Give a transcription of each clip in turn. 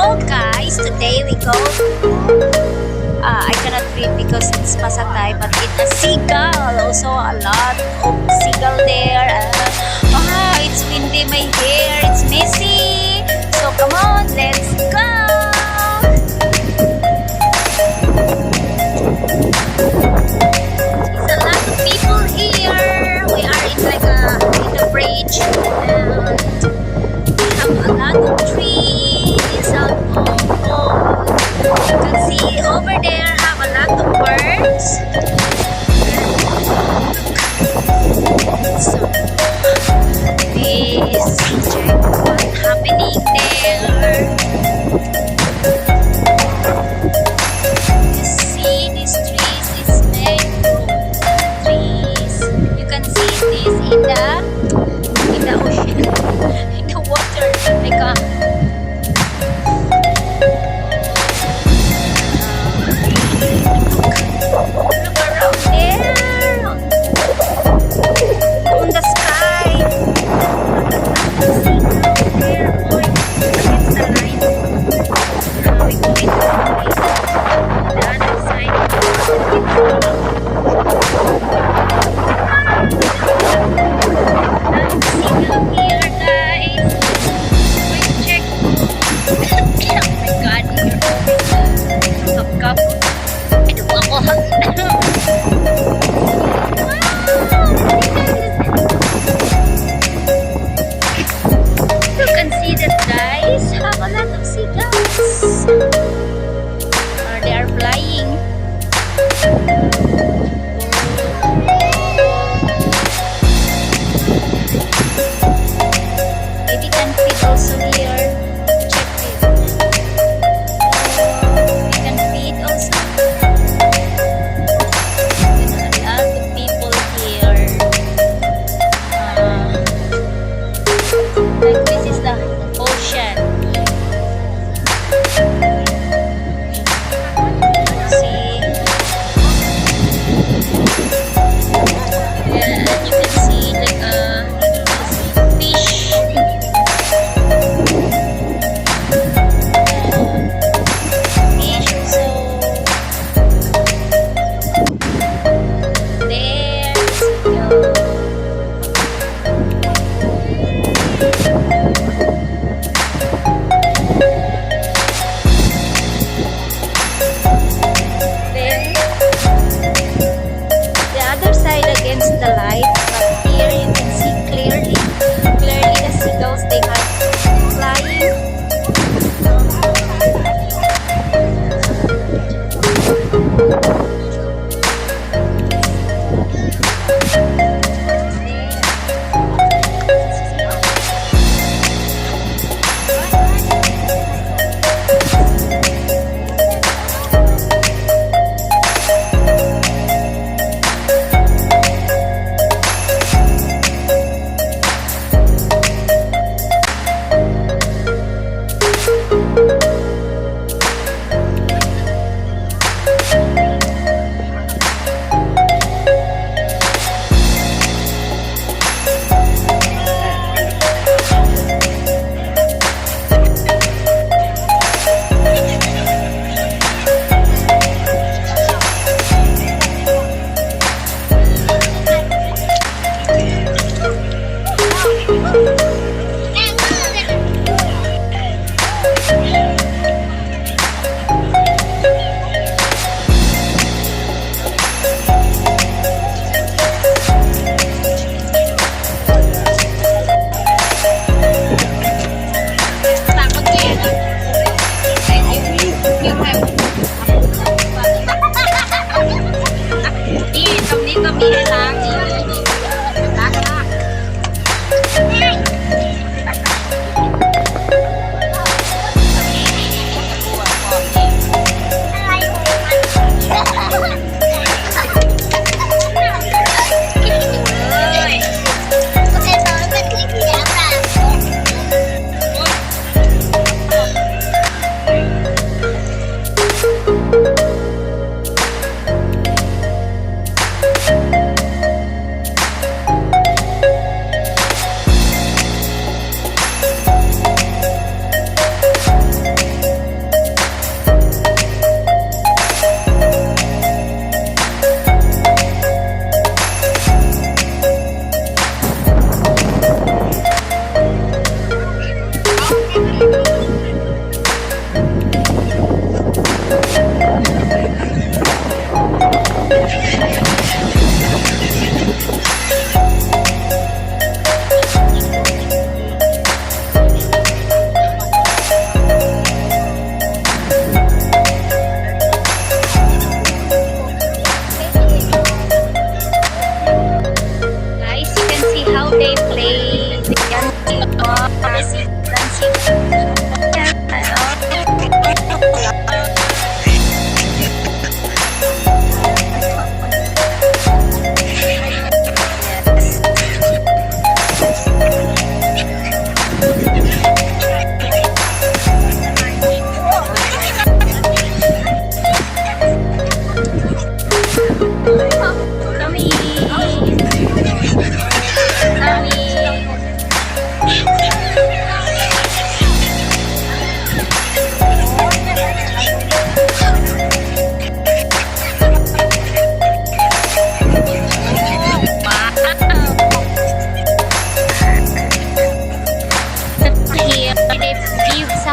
So guys, today we go I cannot read because it's Pasatay, but it's a seagull. Also a lot of seagull there. It's windy, my hair, it's messy. So come on, let's go. There's a lot of people here. We are in like in a bridge, and we have a lot of trees out of you can see over there have a lot of birds. So please check what's happening there. You see these trees is made of trees. You can see this in the ocean, in the water, like a look around there on the sky. See there, boy, against the line. Now we go into the other side. Seagull here, guys. Wait, check. Oh my God, here. Cup. You can see that guys have a lot of seagulls. They are flying. Maybe can feed also here. Check it. We can feed also. Like this is the ocean. See? And you can see like a fish. Fish so there's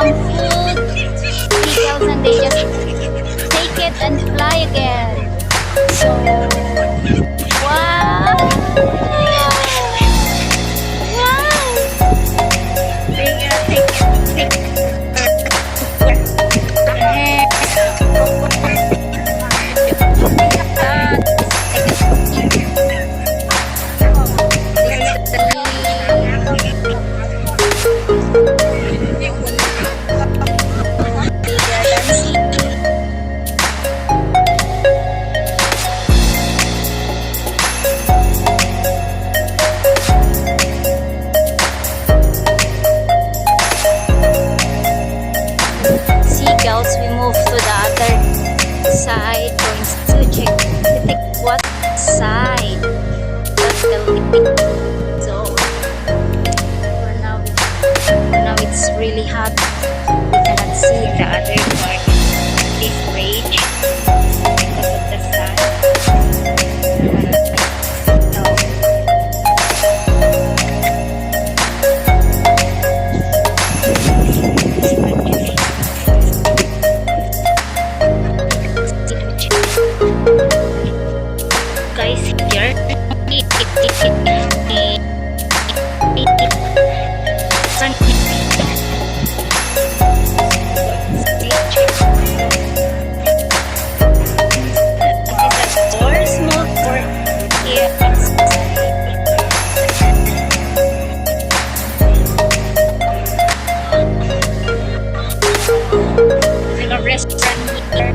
some food, seagulls, and they just take it and fly again. So, wow! Wow! They take seagulls, we move to the other side going to check what side that's the living zone. For now it's really hot. We cannot see the other part of this bridge because of the sun. No. Guys, here restaurant here. It's a big restaurant, just like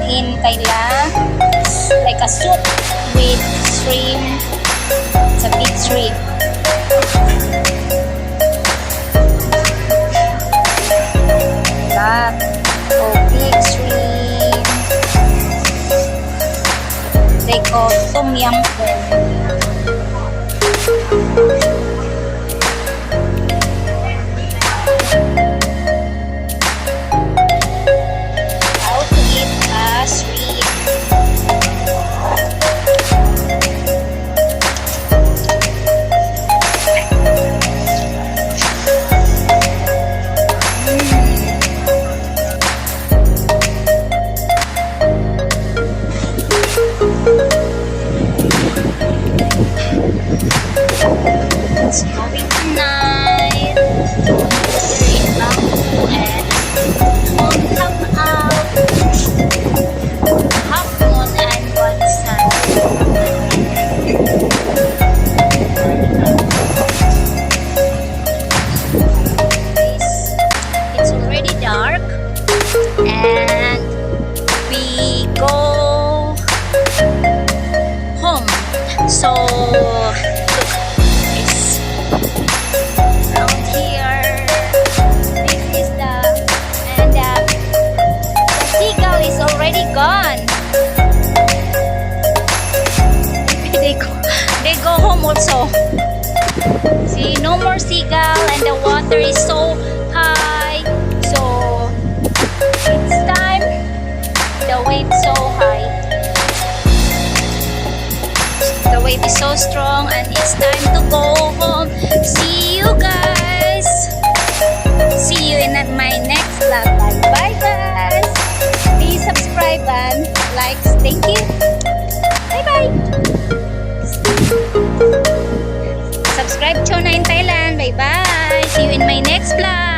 in Thailand, like a soup with shrimp. It's a big shrimp. Tom yum. How to eat a sweet. It's going tonight. We're in Bangkok and moon come out. Half moon and one sun. It's already dark and we go home. So around here, this is the seagull is already gone. They go home also. See, no more seagull and the water is so high. So it's time. The wave so high. The wave is so strong and it's time to go home. See you guys. See you in my next vlog. Bye bye guys. Please subscribe and like. Thank you. Bye bye. Subscribe Chona in Thailand. Bye bye. See you in my next vlog.